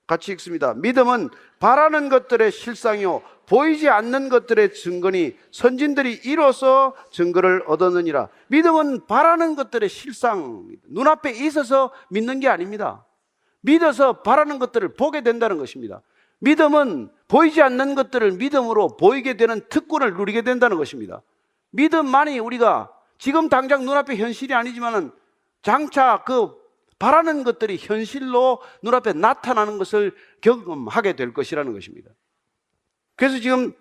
같이 읽습니다. 믿음은 바라는 것들의 실상이요 보이지 않는 것들의 증거니 선진들이 이로써 증거를 얻었느니라. 믿음은 바라는 것들의 실상, 눈앞에 있어서 믿는 게 아닙니다. 믿어서 바라는 것들을 보게 된다는 것입니다. 믿음은 보이지 않는 것들을 믿음으로 보이게 되는 특권을 누리게 된다는 것입니다. 믿음만이 우리가 지금 당장 눈앞에 현실이 아니지만은 장차 그 바라는 것들이 현실로 눈앞에 나타나는 것을 경험하게 될 것이라는 것입니다. 그래서 지금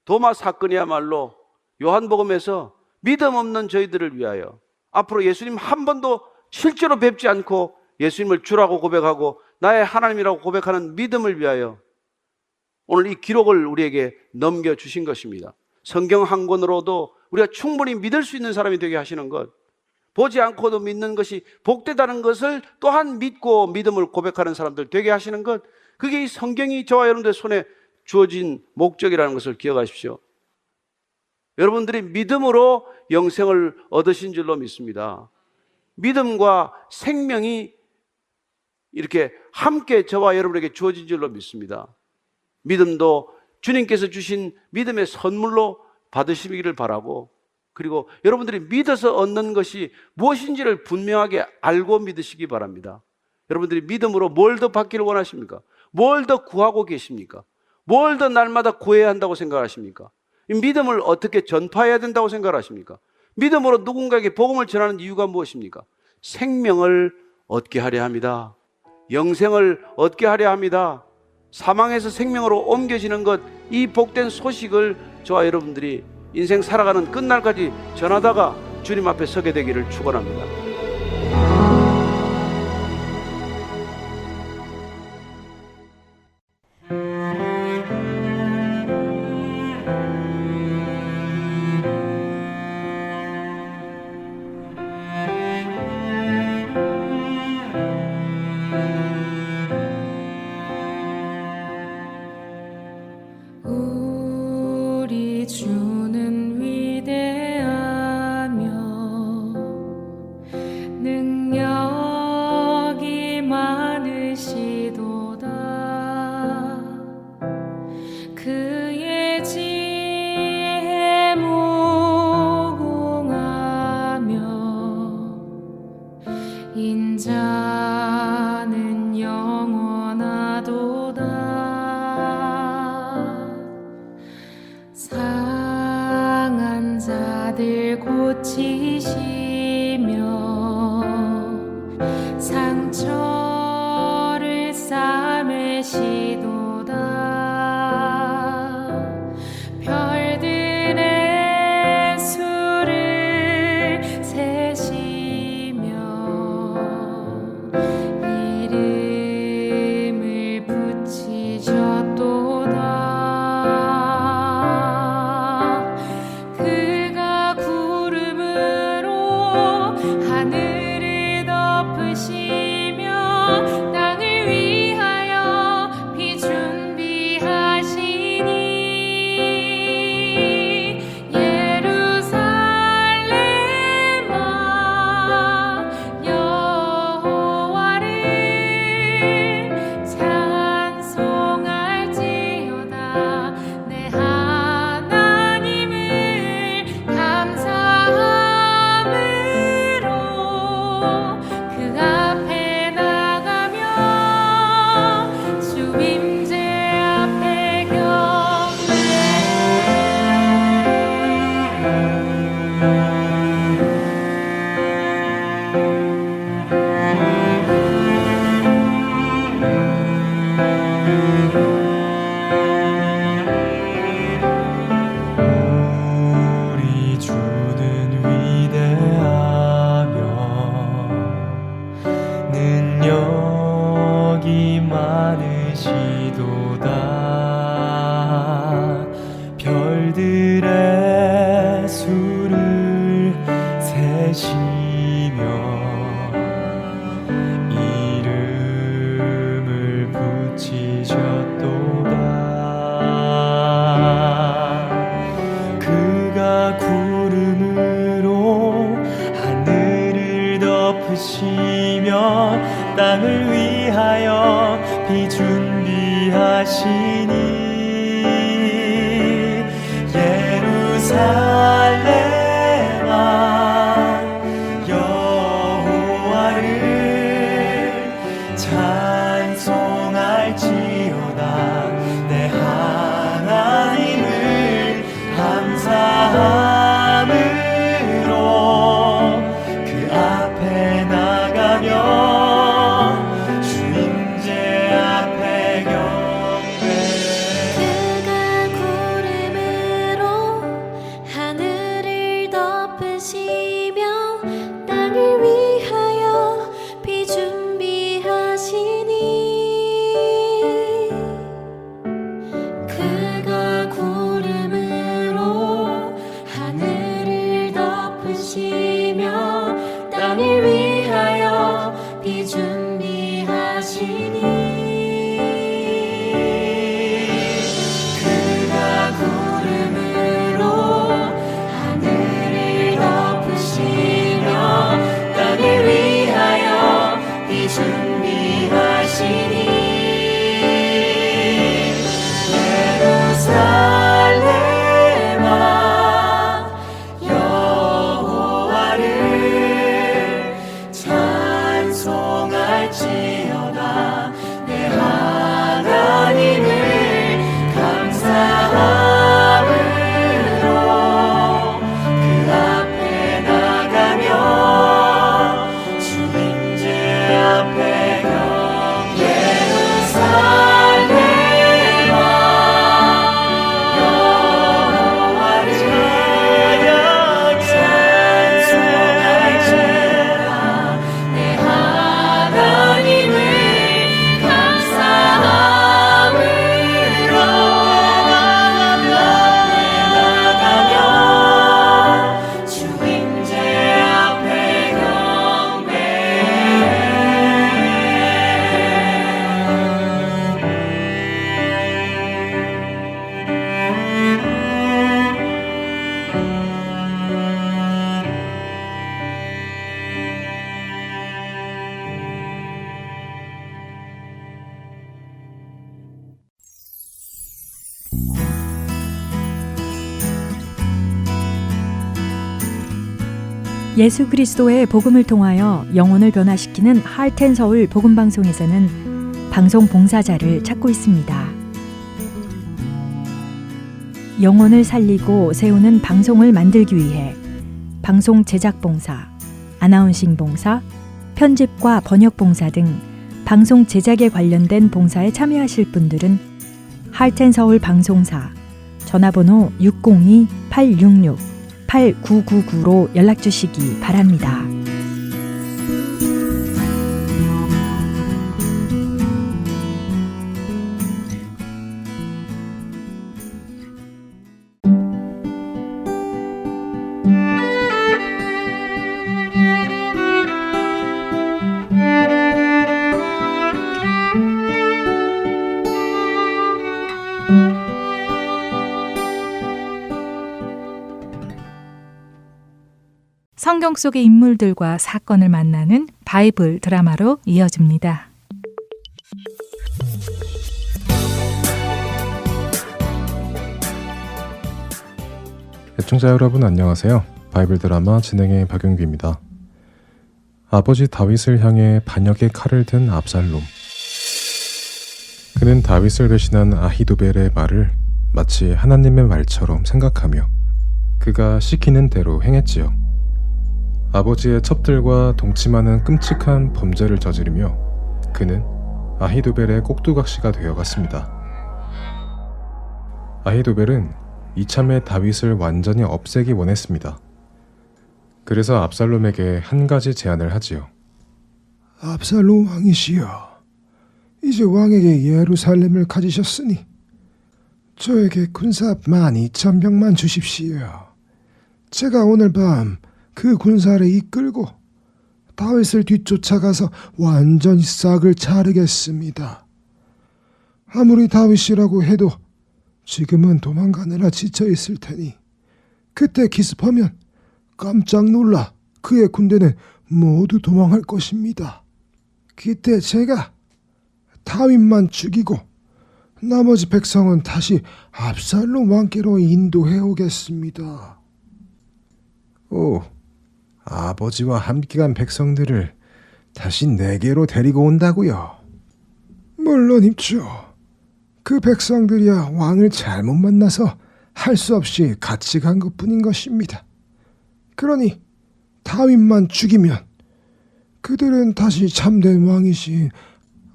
도마 사건이야말로 요한복음에서 믿음 없는 저희들을 위하여 앞으로 예수님 한 번도 실제로 뵙지 않고 예수님을 주라고 고백하고 나의 하나님이라고 고백하는 믿음을 위하여 오늘 이 기록을 우리에게 넘겨주신 것입니다. 성경 한 권으로도 우리가 충분히 믿을 수 있는 사람이 되게 하시는 것, 보지 않고도 믿는 것이 복되다는 것을 또한 믿고 믿음을 고백하는 사람들 되게 하시는 것, 그게 이 성경이 저와 여러분들 손에 주어진 목적이라는 것을 기억하십시오. 여러분들이 믿음으로 영생을 얻으신 줄로 믿습니다. 믿음과 생명이 이렇게 함께 저와 여러분에게 주어진 줄로 믿습니다. 믿음도 주님께서 주신 믿음의 선물로 받으시기를 바라고, 그리고 여러분들이 믿어서 얻는 것이 무엇인지를 분명하게 알고 믿으시기 바랍니다. 여러분들이 믿음으로 뭘 더 받기를 원하십니까? 뭘 더 구하고 계십니까? 뭘 더 날마다 구해야 한다고 생각하십니까? 이 믿음을 어떻게 전파해야 된다고 생각하십니까? 믿음으로 누군가에게 복음을 전하는 이유가 무엇입니까? 생명을 얻게 하려 합니다. 영생을 얻게 하려 합니다. 사망에서 생명으로 옮겨지는 것, 이 복된 소식을 저와 여러분들이 인생 살아가는 끝날까지 전하다가 주님 앞에 서게 되기를 축원합니다. 우리 주는 위대하며 능력이 많으시도다. 그의 지혜에 무궁하며 인자는 영원하도다. 상한 자들 고치시며 상처를 싸매시도다. 별들의 수를 세시며 이름을 붙이셨도다. 그가 구름으로 하늘을 덮으시며 땅을 위하여 비 준비하시니 예루살렘아 여호와를 찬송할지어다. 내 하나님을 감사함으로 그 앞에 나가며 주 임재 앞에 우리 주는 위대하며 능력이 많으시도다. 별들의 수를 세시며 이름을 붙이셨도다. 그가 구름으로 하늘을 덮으시며 땅을 위하여 비 준비하시니 예루살렘아 여호와를 찬송할지어다. 내 하나님을 감사함으로 그 앞에 나가며 주 임재 앞에 경배. 그가 구름으로 하늘을 덮으시며 땅을 위하여 비 준비하시니 그가 구름으로 하늘을 덮으시며 땅을 위하여 비 준비하시니 그가 구름으로 하늘을 덮으시며 땅을 위하여 비 준비하시니 예루살렘아 여호와를 할지어다. 내 하나님을 감사함으로 그 앞에 나가며 주 임재 앞에 예루살렘아 여호와를 찬송할지어다. 내 하나님을 감사함으로 나가며 주 임재 앞에 예수 그리스도의 복음을 통하여 영혼을 변화시키는 하트앤서울 복음방송에서는 방송 봉사자를 찾고 있습니다. 영혼을 살리고 세우는 방송을 만들기 위해 방송 제작 봉사, 아나운싱 봉사, 편집과 번역 봉사 등 방송 제작에 관련된 봉사에 참여하실 분들은 하트앤서울 방송사 전화번호 602-866-8999로 연락 주시기 바랍니다. 성경 속의 인물들과 사건을 만나는 바이블 드라마로 이어집니다. 애청자 여러분 안녕하세요. 바이블 드라마 진행의 박용규입니다. 아버지 다윗을 향해 반역의 칼을 든 압살롬. 그는 다윗을 배신한 아히도벨의 말을 마치 하나님의 말처럼 생각하며 그가 시키는 대로 행했지요. 아버지의 첩들과 동침하는 끔찍한 범죄를 저지르며 그는 아히도벨의 꼭두각시가 되어갔습니다. 아히도벨은 이참에 다윗을 완전히 없애기 원했습니다. 그래서 압살롬에게 한 가지 제안을 하지요. 압살롬 왕이시여, 이제 왕에게 예루살렘을 가지셨으니 저에게 군사 12,000명만 주십시오. 제가 오늘 밤 그 군사를 이끌고 다윗을 뒤쫓아가서 완전히 싹을 자르겠습니다. 아무리 다윗이라고 해도 지금은 도망가느라 지쳐있을 테니 그때 기습하면 깜짝 놀라 그의 군대는 모두 도망할 것입니다. 그때 제가 다윗만 죽이고 나머지 백성은 다시 압살롬 왕께로 인도해 오겠습니다. 오, 아버지와 함께 간 백성들을 다시 내게로 데리고 온다고요? 물론입죠. 그 백성들이야 왕을 잘못 만나서 할 수 없이 같이 간 것뿐인 것입니다. 그러니 다윗만 죽이면 그들은 다시 참된 왕이신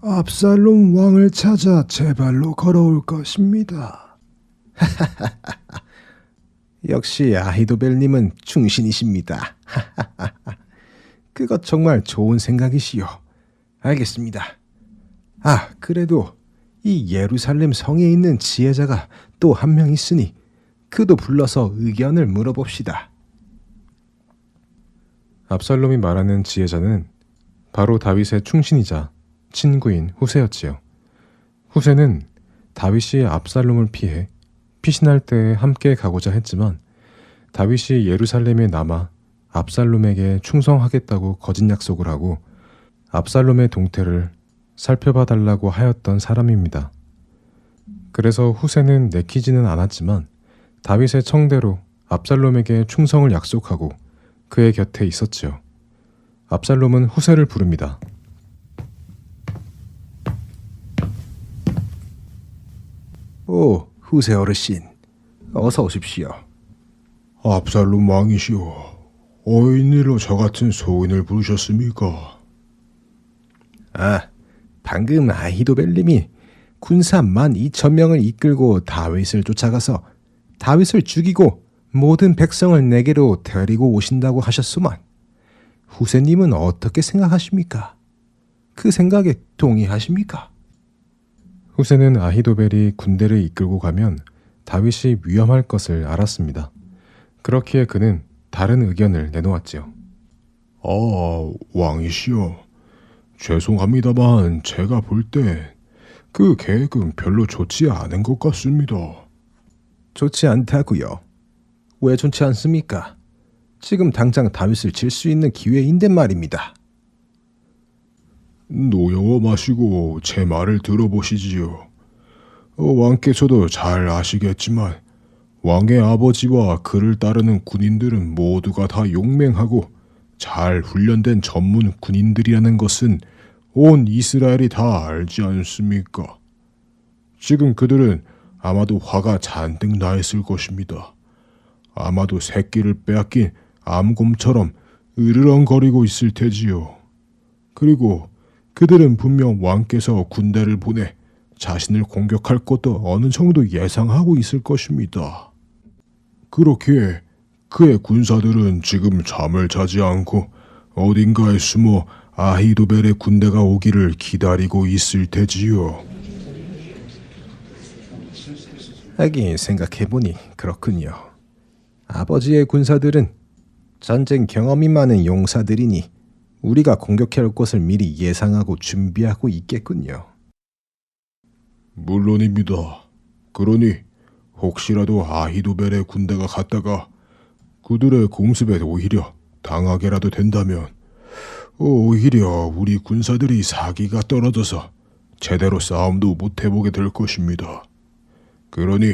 압살롬 왕을 찾아 제 발로 걸어올 것입니다. 역시 아히도벨님은 충신이십니다. 그것 정말 좋은 생각이시요. 알겠습니다. 아, 그래도 이 예루살렘 성에 있는 지혜자가 또 한 명 있으니 그도 불러서 의견을 물어봅시다. 압살롬이 말하는 지혜자는 바로 다윗의 충신이자 친구인 후세였지요. 후세는 다윗이 압살롬을 피해 피신할 때에 함께 가고자 했지만 다윗이 예루살렘에 남아 압살롬에게 충성하겠다고 거짓 약속을 하고 압살롬의 동태를 살펴봐 달라고 하였던 사람입니다. 그래서 후세는 내키지는 않았지만 다윗의 청대로 압살롬에게 충성을 약속하고 그의 곁에 있었지요. 압살롬은 후세를 부릅니다. 오, 후세 어르신, 어서 오십시오. 압살롬 왕이시오. 어인일로 저 같은 소인을 부르셨습니까? 아, 방금 아히도벨님이 군사 12,000명을 이끌고 다윗을 쫓아가서 다윗을 죽이고 모든 백성을 내게로 데리고 오신다고 하셨소만 후세님은 어떻게 생각하십니까? 그 생각에 동의하십니까? 후세는 아히도벨이 군대를 이끌고 가면 다윗이 위험할 것을 알았습니다. 그렇기에 그는 다른 의견을 내놓았지요. 왕이시여. 죄송합니다만 제가 볼 때 그 계획은 별로 좋지 않은 것 같습니다. 좋지 않다고요. 왜 좋지 않습니까? 지금 당장 다윗을 칠 수 있는 기회인데 말입니다. 노여워 마시고 제 말을 들어보시지요. 왕께서도 잘 아시겠지만 왕의 아버지와 그를 따르는 군인들은 모두가 다 용맹하고 잘 훈련된 전문 군인들이라는 것은 온 이스라엘이 다 알지 않습니까? 지금 그들은 아마도 화가 잔뜩 나 있을 것입니다. 아마도 새끼를 빼앗긴 암곰처럼 으르렁거리고 있을 테지요. 그리고 그들은 분명 왕께서 군대를 보내 자신을 공격할 것도 어느 정도 예상하고 있을 것입니다. 그렇기에 그의 군사들은 지금 잠을 자지 않고 어딘가에 숨어 아히도벨의 군대가 오기를 기다리고 있을 테지요. 하긴 생각해보니 그렇군요. 아버지의 군사들은 전쟁 경험이 많은 용사들이니 우리가 공격해올 것을 미리 예상하고 준비하고 있겠군요. 물론입니다. 그러니 혹시라도 아히도벨의 군대가 갔다가 그들의 공습에 오히려 당하게라도 된다면 오히려 우리 군사들이 사기가 떨어져서 제대로 싸움도 못 해보게 될 것입니다. 그러니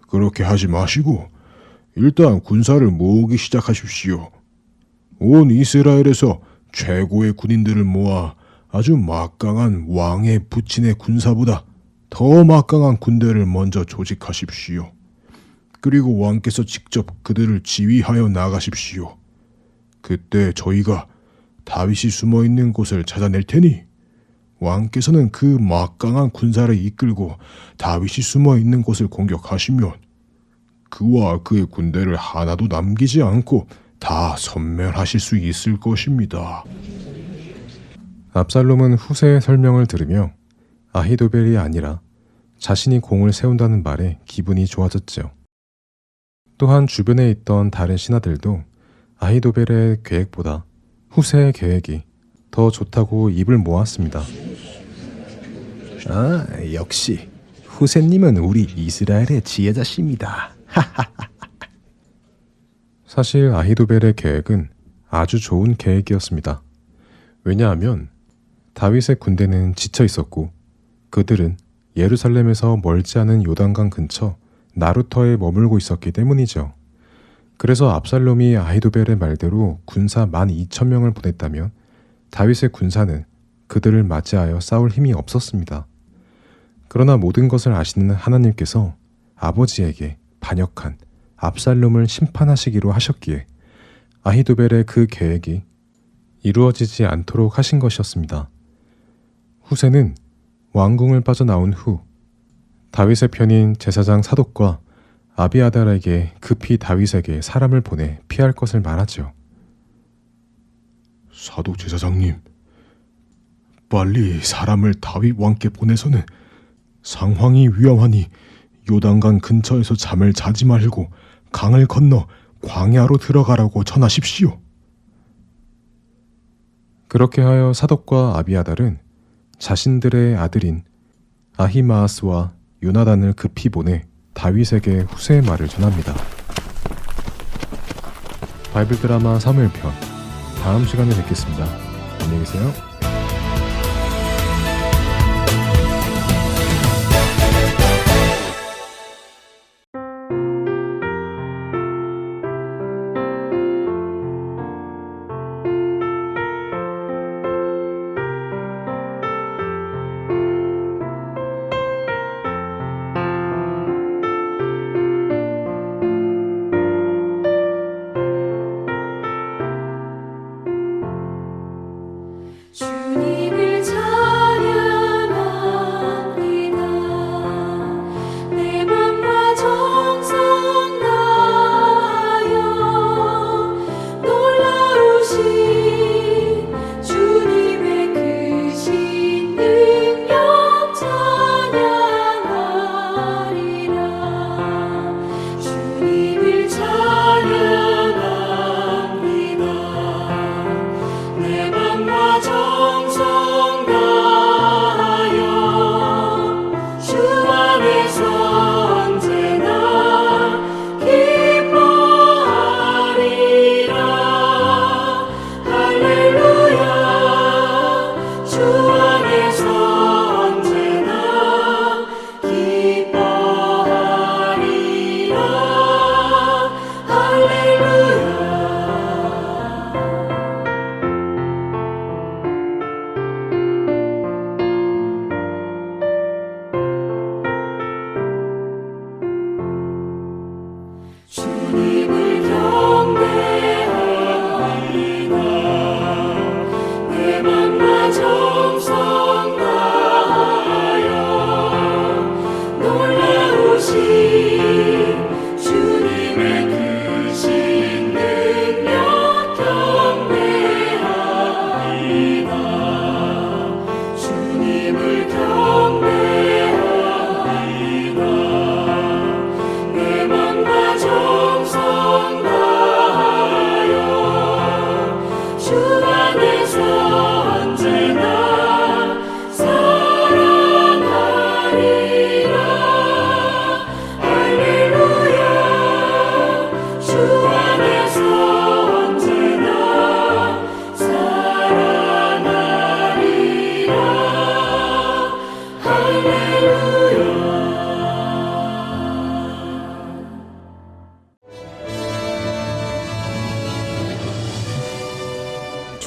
그렇게 하지 마시고 일단 군사를 모으기 시작하십시오. 온 이스라엘에서 최고의 군인들을 모아 아주 막강한 왕의 부친의 군사보다 더 막강한 군대를 먼저 조직하십시오. 그리고 왕께서 직접 그들을 지휘하여 나가십시오. 그때 저희가 다윗이 숨어있는 곳을 찾아낼 테니 왕께서는 그 막강한 군사를 이끌고 다윗이 숨어있는 곳을 공격하시면 그와 그의 군대를 하나도 남기지 않고 다 섬멸하실 수 있을 것입니다. 압살롬은 후세의 설명을 들으며 아히도벨이 아니라 자신이 공을 세운다는 말에 기분이 좋아졌죠. 또한 주변에 있던 다른 신하들도 아히도벨의 계획보다 후세의 계획이 더 좋다고 입을 모았습니다. 아, 역시 후세님은 우리 이스라엘의 지혜자십니다. 사실 아히도벨의 계획은 아주 좋은 계획이었습니다. 왜냐하면 다윗의 군대는 지쳐 있었고 그들은 예루살렘에서 멀지 않은 요단강 근처 나루터에 머물고 있었기 때문이죠. 그래서 압살롬이 아히도벨의 말대로 군사 12,000명을 보냈다면 다윗의 군사는 그들을 맞이하여 싸울 힘이 없었습니다. 그러나 모든 것을 아시는 하나님께서 아버지에게 반역한 압살롬을 심판하시기로 하셨기에 아히도벨의 그 계획이 이루어지지 않도록 하신 것이었습니다. 후세는 왕궁을 빠져나온 후 다윗의 편인 제사장 사독과 아비아달에게 급히 다윗에게 사람을 보내 피할 것을 말하죠. 사독 제사장님, 빨리 사람을 다윗 왕께 보내서는 상황이 위험하니 요단강 근처에서 잠을 자지 말고 강을 건너 광야로 들어가라고 전하십시오. 그렇게 하여 사독과 아비아달은 자신들의 아들인 아히마아스와 요나단을 급히 보내 다윗에게 후세의 말을 전합니다. 바이블 드라마 사무엘편 다음 시간에 뵙겠습니다. 안녕히 계세요.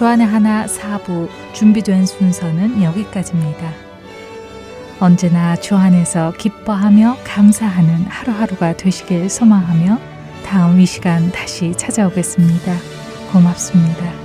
주안의 하나 4부 준비된 순서는 여기까지입니다. 언제나 주 안에서 기뻐하며 감사하는 하루하루가 되시길 소망하며 다음 이 시간 다시 찾아오겠습니다. 고맙습니다.